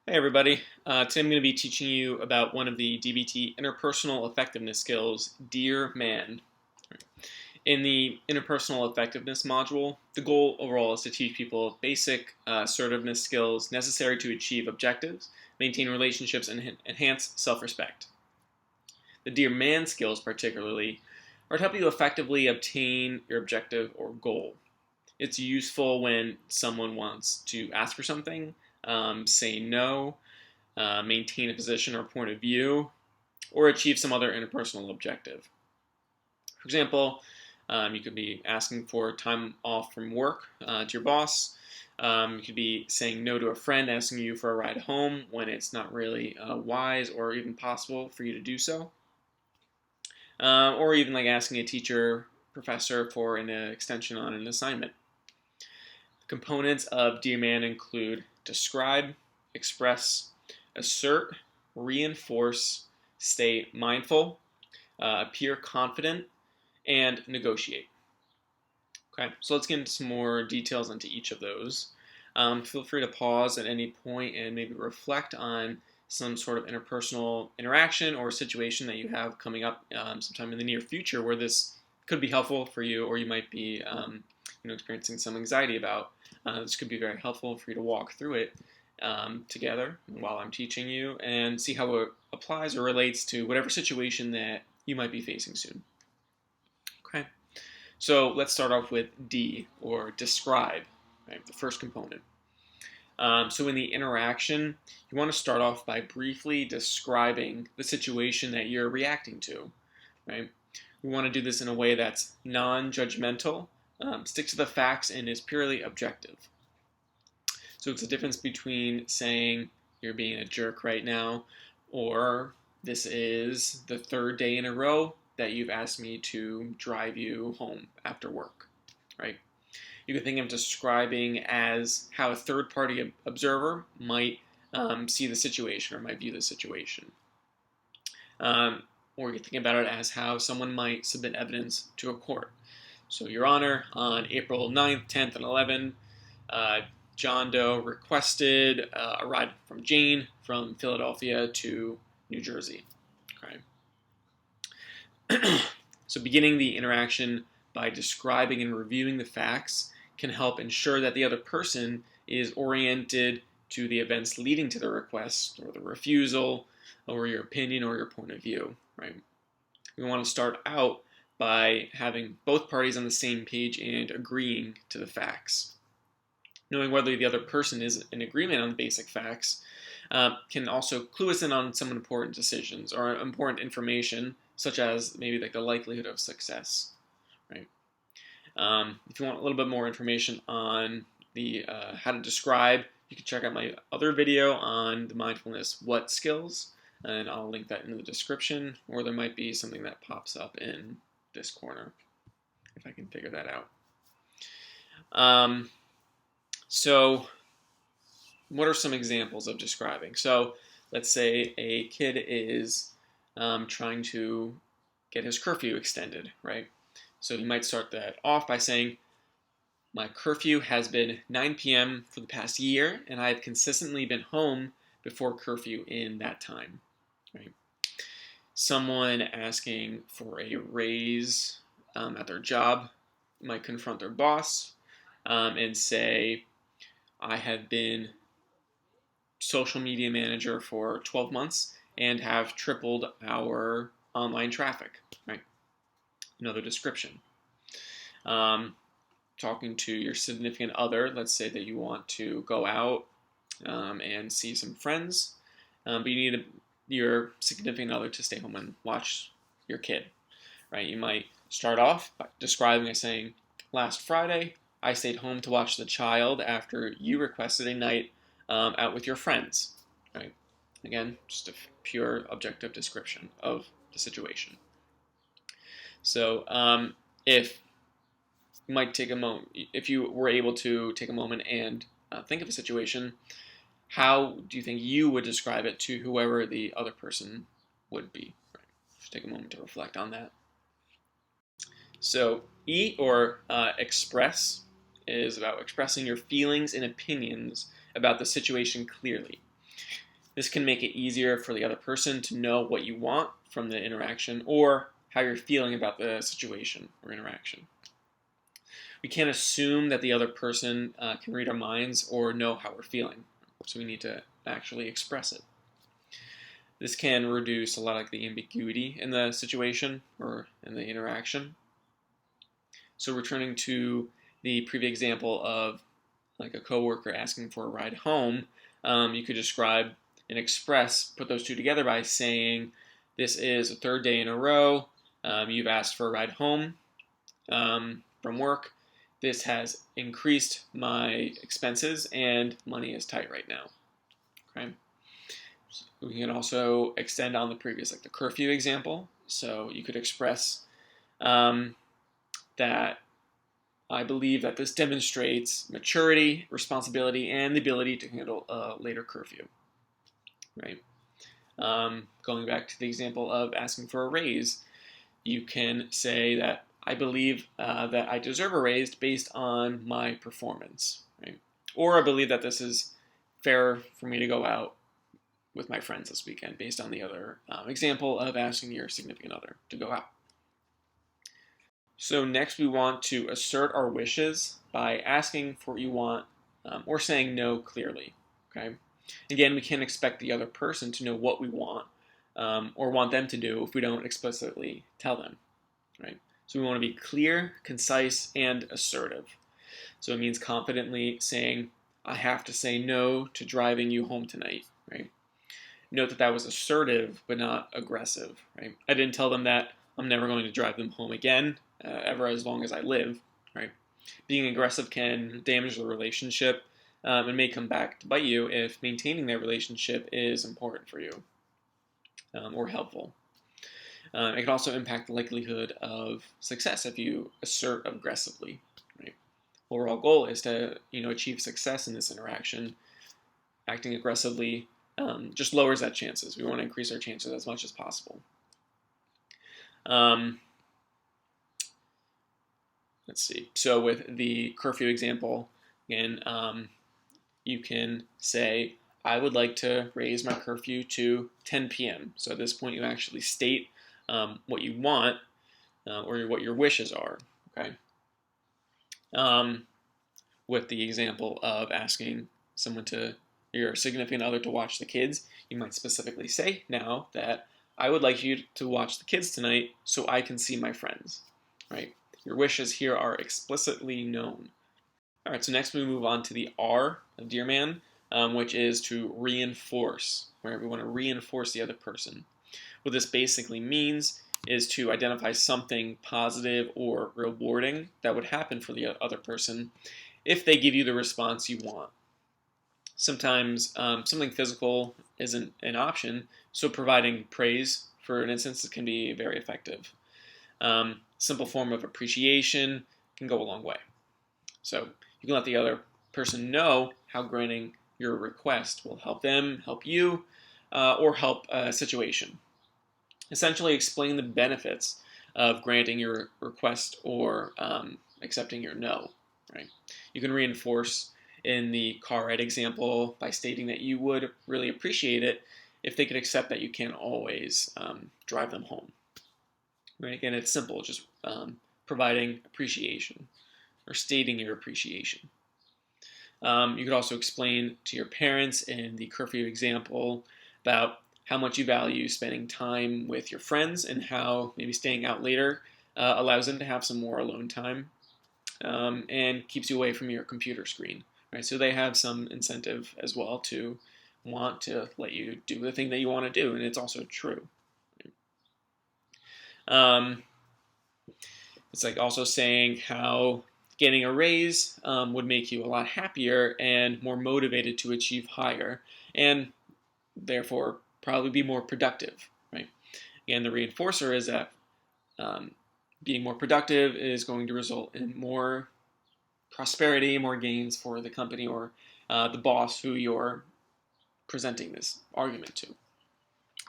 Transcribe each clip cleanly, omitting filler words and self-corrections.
Hey everybody, today I'm going to be teaching you about one of the DBT interpersonal effectiveness skills, DEAR MAN. In the interpersonal effectiveness module, the goal overall is to teach people basic assertiveness skills necessary to achieve objectives, maintain relationships, and enhance self-respect. The DEAR MAN skills particularly are to help you effectively obtain your objective or goal. It's useful when someone wants to ask for something, say no, maintain a position or point of view, or achieve some other interpersonal objective. For example, you could be asking for time off from work to your boss. You could be saying no to a friend asking you for a ride home when it's not really wise or even possible for you to do so. Or even like asking a teacher, professor for an extension on an assignment. Components of DEAR MAN include describe, express, assert, reinforce, stay mindful, appear confident, and negotiate. Okay, so let's get into some more details into each of those. Feel free to pause at any point and maybe reflect on some sort of interpersonal interaction or situation that you have coming up sometime in the near future where this could be helpful for you, or you might be experiencing some anxiety about. This could be very helpful for you to walk through it together while I'm teaching you and see how it applies or relates to whatever situation that you might be facing soon. Okay, so let's start off with D, or describe, right? The first component. So in the interaction, you want to start off by briefly describing the situation that you're reacting to, right? We want to do this in a way that's non-judgmental, stick to the facts, and is purely objective. So it's the difference between saying you're being a jerk right now, or this is the third day in a row that you've asked me to drive you home after work, right? You can think of describing as how a third-party observer might see the situation or might view the situation. Or you can think about it as how someone might submit evidence to a court. So, Your Honor, on April 9th, 10th, and 11th, John Doe requested a ride from Jane from Philadelphia to New Jersey. Okay. So beginning the interaction by describing and reviewing the facts can help ensure that the other person is oriented to the events leading to the request or the refusal or your opinion or your point of view, right? We want to start out by having both parties on the same page and agreeing to the facts. Knowing whether the other person is in agreement on the basic facts can also clue us in on some important decisions or important information, such as maybe like the likelihood of success, right? If you want a little bit more information on the how to describe, you can check out my other video on the mindfulness what skills, and I'll link that in the description, or there might be something that pops up in this corner if I can figure that out. So what are some examples of describing? So let's say a kid is trying to get his curfew extended, right? So you might start that off by saying, my curfew has been 9 p.m. for the past year, and I've consistently been home before curfew in that time, right? Someone asking for a raise at their job might confront their boss and say, I have been social media manager for 12 months and have tripled our online traffic, right? Another description. Talking to your significant other, let's say that you want to go out and see some friends, but you need your significant other to stay home and watch your kid, right? You might start off by describing by saying, last Friday, I stayed home to watch the child after you requested a night out with your friends, right? Again, just a pure objective description of the situation. So if you might take a moment, if you were able to take a moment and think of a situation, how do you think you would describe it to whoever the other person would be? Right. Just take a moment to reflect on that. So E, or express, is about expressing your feelings and opinions about the situation clearly. This can make it easier for the other person to know what you want from the interaction or how you're feeling about the situation or interaction. We can't assume that the other person can read our minds or know how we're feeling, so we need to actually express it. This can reduce a lot of the ambiguity in the situation or in the interaction. So returning to the previous example of like a coworker asking for a ride home, you could describe and express, put those two together by saying, this is the third day in a row you've asked for a ride home from work. This has increased my expenses and money is tight right now. Okay. So we can also extend on the previous, like the curfew example. So you could express that I believe that this demonstrates maturity, responsibility, and the ability to handle a later curfew. Right. Going back to the example of asking for a raise, you can say that I believe that I deserve a raise based on my performance, right? Or I believe that this is fair for me to go out with my friends this weekend based on the other example of asking your significant other to go out. So next we want to assert our wishes by asking for what you want or saying no clearly, okay? Again, we can't expect the other person to know what we want or want them to do if we don't explicitly tell them, right? So we want to be clear, concise, and assertive. So it means confidently saying, I have to say no to driving you home tonight, right? Note that that was assertive, but not aggressive, right? I didn't tell them that I'm never going to drive them home again, ever as long as I live, right? Being aggressive can damage the relationship and may come back to bite you if maintaining that relationship is important for you or helpful. It can also impact the likelihood of success if you assert aggressively, right? Overall goal is to achieve success in this interaction. Acting aggressively just lowers that chances. We want to increase our chances as much as possible. Let's see. So with the curfew example, again, you can say, I would like to raise my curfew to 10 p.m. So at this point, you actually state what you want or what your wishes are. Okay. With the example of asking someone your significant other to watch the kids, you might specifically say now that I would like you to watch the kids tonight so I can see my friends, right? Your wishes here are explicitly known. All right, so next we move on to the R of Dear Man, which is to reinforce, where we want to reinforce the other person. What this basically means is to identify something positive or rewarding that would happen for the other person if they give you the response you want. Sometimes something physical isn't an option, so providing praise, for an instance, can be very effective. Simple form of appreciation can go a long way. So you can let the other person know how granting your request will help them, help you, or help a situation. Essentially explain the benefits of granting your request or accepting your no. Right? You can reinforce in the car ride example by stating that you would really appreciate it if they could accept that you can't always drive them home. Right? Again, it's simple, just providing appreciation or stating your appreciation. You could also explain to your parents in the curfew example about how much you value spending time with your friends and how maybe staying out later allows them to have some more alone time and keeps you away from your computer screen. Right? So they have some incentive as well to want to let you do the thing that you want to do, and it's also true. It's like also saying how getting a raise would make you a lot happier and more motivated to achieve higher, and therefore probably be more productive. Right? Again, the reinforcer is that being more productive is going to result in more prosperity, more gains for the company or the boss who you're presenting this argument to.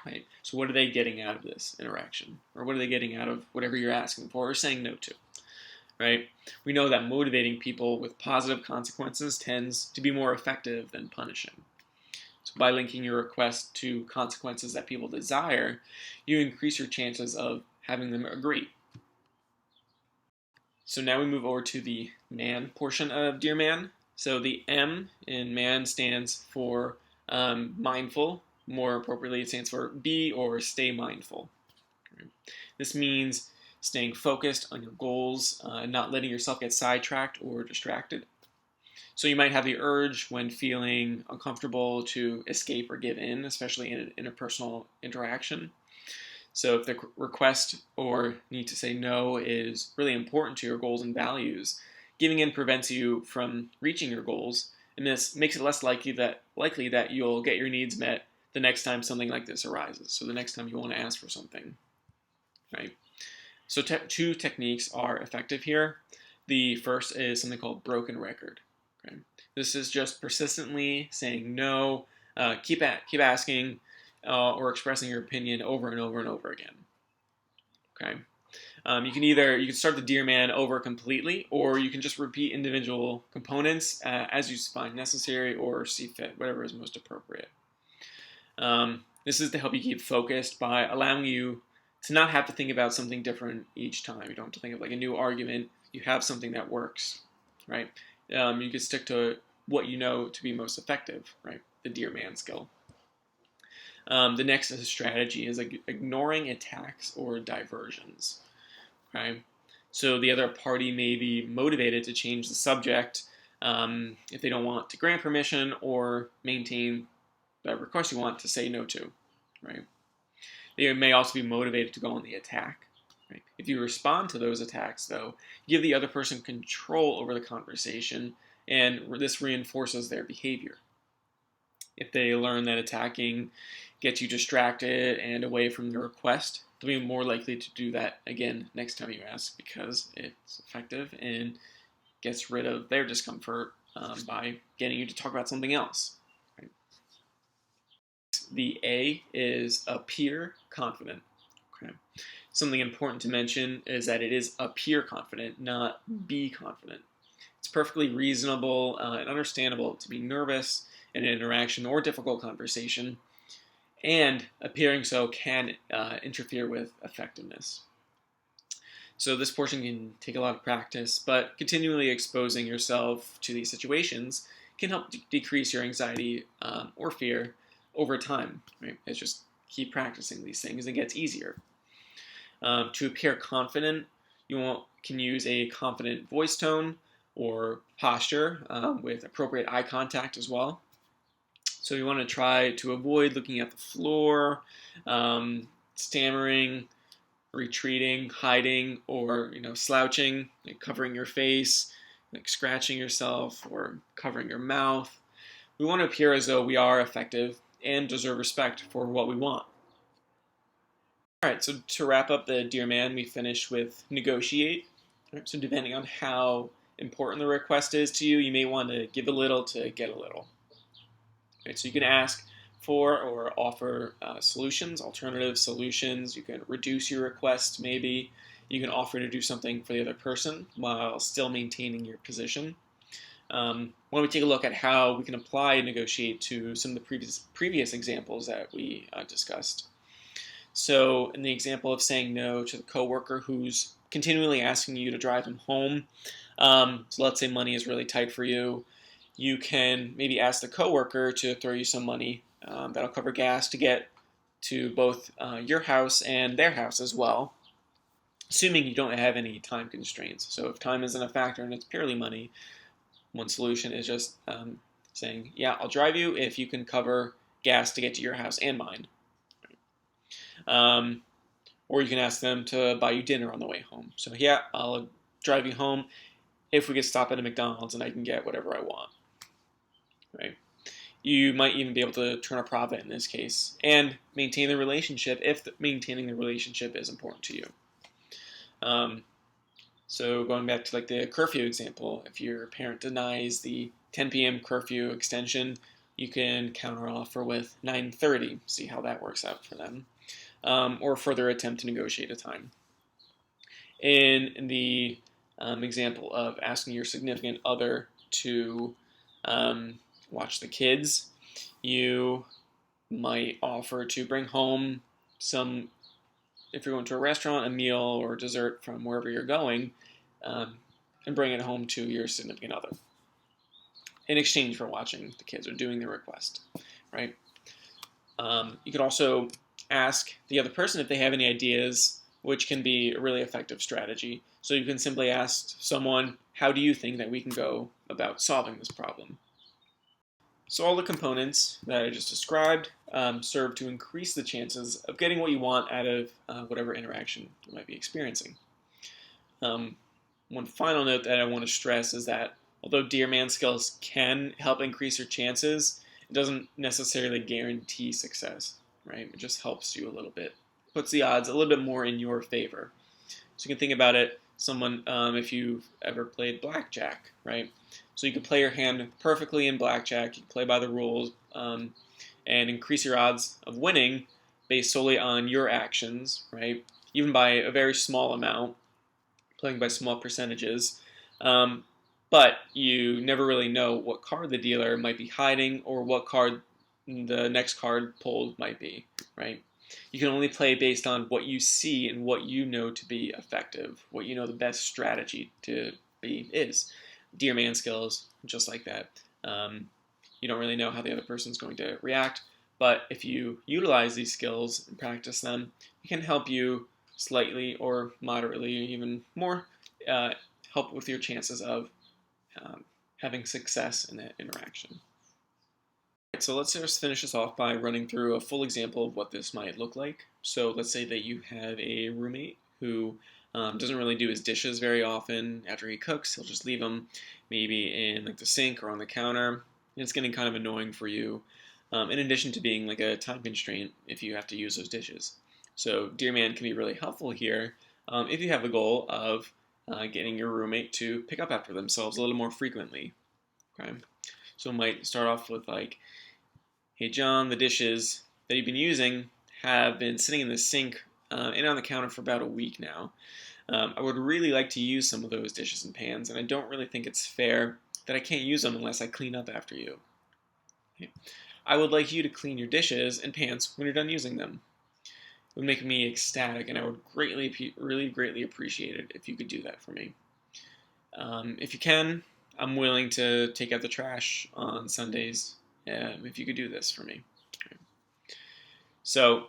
Right? So what are they getting out of this interaction? Or what are they getting out of whatever you're asking for or saying no to? Right? We know that motivating people with positive consequences tends to be more effective than punishing. So by linking your request to consequences that people desire, you increase your chances of having them agree. So now we move over to the man portion of Dear Man. So the M in man stands for mindful. More appropriately, it stands for be or stay mindful. This means staying focused on your goals and not letting yourself get sidetracked or distracted. So you might have the urge when feeling uncomfortable to escape or give in, especially in an interpersonal interaction. So if the request or need to say no is really important to your goals and values, giving in prevents you from reaching your goals, and this makes it less likely that you'll get your needs met the next time something like this arises. So the next time you want to ask for something, right? So two techniques are effective here. The first is something called broken record. Okay? This is just persistently saying no, keep asking, or expressing your opinion over and over and over again. Okay. You can start the Dear Man over completely, or you can just repeat individual components as you find necessary or see fit, whatever is most appropriate. This is to help you keep focused by allowing you to not have to think about something different each time. You don't have to think of like a new argument. You have something that works, right? You can stick to what you know to be most effective, right? The Dear Man skill. The next strategy is ignoring attacks or diversions. Okay? So the other party may be motivated to change the subject if they don't want to grant permission or maintain the request you want to say no to. Right? They may also be motivated to go on the attack. Right? If you respond to those attacks, though, give the other person control over the conversation, and this reinforces their behavior. If they learn that attacking gets you distracted and away from the request, they'll be more likely to do that again next time you ask because it's effective and gets rid of their discomfort by getting you to talk about something else. Right? The A is appear confident. Okay. Something important to mention is that it is appear confident, not be confident. It's perfectly reasonable and understandable to be nervous in an interaction or difficult conversation, and appearing so can interfere with effectiveness. So this portion can take a lot of practice, but continually exposing yourself to these situations can help decrease your anxiety or fear over time. Right? It's just keep practicing these things and it gets easier. To appear confident, you can use a confident voice tone or posture with appropriate eye contact as well. So you want to try to avoid looking at the floor, stammering, retreating, hiding, or slouching, like covering your face, like scratching yourself, or covering your mouth. We want to appear as though we are effective and deserve respect for what we want. All right, so to wrap up the Dear Man, we finish with negotiate. Right, so depending on how important the request is to you, you may want to give a little to get a little. Right, so you can ask for or offer solutions, alternative solutions. You can reduce your request maybe. You can offer to do something for the other person while still maintaining your position. Why don't we take a look at how we can apply negotiate to some of the previous examples that we discussed. So in the example of saying no to the coworker who's continually asking you to drive him home, so let's say money is really tight for you, you can maybe ask the coworker to throw you some money that'll cover gas to get to both your house and their house as well, assuming you don't have any time constraints. So if time isn't a factor and it's purely money, one solution is just saying, yeah, I'll drive you if you can cover gas to get to your house and mine. Or you can ask them to buy you dinner on the way home. So yeah, I'll drive you home if we could stop at a McDonald's and I can get whatever I want. Right? You might even be able to turn a profit in this case and maintain the relationship if maintaining the relationship is important to you. So going back to like the curfew example, if your parent denies the 10 p.m. curfew extension, you can counteroffer with 9:30. See how that works out for them. Or further attempt to negotiate a time. In the example of asking your significant other to watch the kids, You might offer to bring home some, if you're going to a restaurant, a meal or dessert from wherever you're going, and bring it home to your significant other in exchange for watching the kids or doing the request, right? You could also ask the other person if they have any ideas, which can be a really effective strategy. So you can simply ask someone, how do you think that we can go about solving this problem? So all the components that I just described serve to increase the chances of getting what you want out of whatever interaction you might be experiencing. One final note that I want to stress is that although Dear Man skills can help increase your chances, it doesn't necessarily guarantee success, right? It just helps you a little bit, puts the odds a little bit more in your favor. So you can think about it, if you've ever played blackjack, right? So you can play your hand perfectly in blackjack, you can play by the rules, and increase your odds of winning based solely on your actions, right? Even by a very small amount, playing by small percentages. But you never really know what card the dealer might be hiding or what card the next card pulled might be, right? You can only play based on what you see and what you know to be effective, what you know the best strategy to be is. Dear Man skills, just like that. You don't really know how the other person's going to react, but if you utilize these skills and practice them, it can help you slightly or moderately, even more, help with your chances of having success in that interaction. Right, so let's just finish this off by running through a full example of what this might look like. So let's say that you have a roommate who doesn't really do his dishes very often. After he cooks, he'll just leave them maybe in like the sink or on the counter. And it's getting kind of annoying for you, in addition to being like a time constraint if you have to use those dishes. So Dear Man can be really helpful here if you have the goal of getting your roommate to pick up after themselves a little more frequently. Okay, so it might start off with like, hey John, the dishes that you've been using have been sitting in the sink and on the counter for about a week now. I would really like to use some of those dishes and pans, and I don't really think it's fair that I can't use them unless I clean up after you. Okay. I would like you to clean your dishes and pans when you're done using them. It would make me ecstatic, and I would really greatly appreciate it if you could do that for me. If you can, I'm willing to take out the trash on Sundays if you could do this for me. Okay. So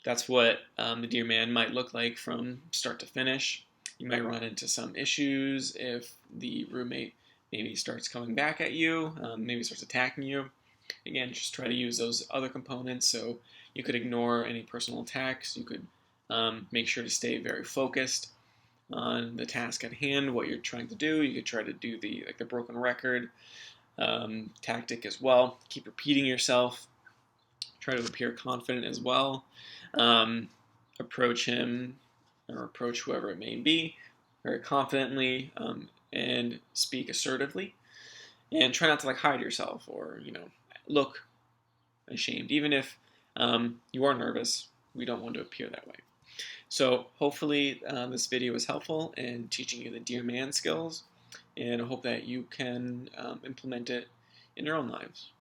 that's what the Dear Man might look like from start to finish. You might run into some issues if the roommate maybe starts coming back at you, maybe starts attacking you. Again, just try to use those other components. So you could ignore any personal attacks. You could make sure to stay very focused on the task at hand, what you're trying to do. You could try to do the broken record tactic as well. Keep repeating yourself. Try to appear confident as well. Approach him or approach whoever it may be very confidently and speak assertively. And try not to hide yourself or look ashamed, even if you are nervous. We don't want to appear that way. So hopefully this video was helpful in teaching you the Dear Man skills, and I hope that you can implement it in your own lives.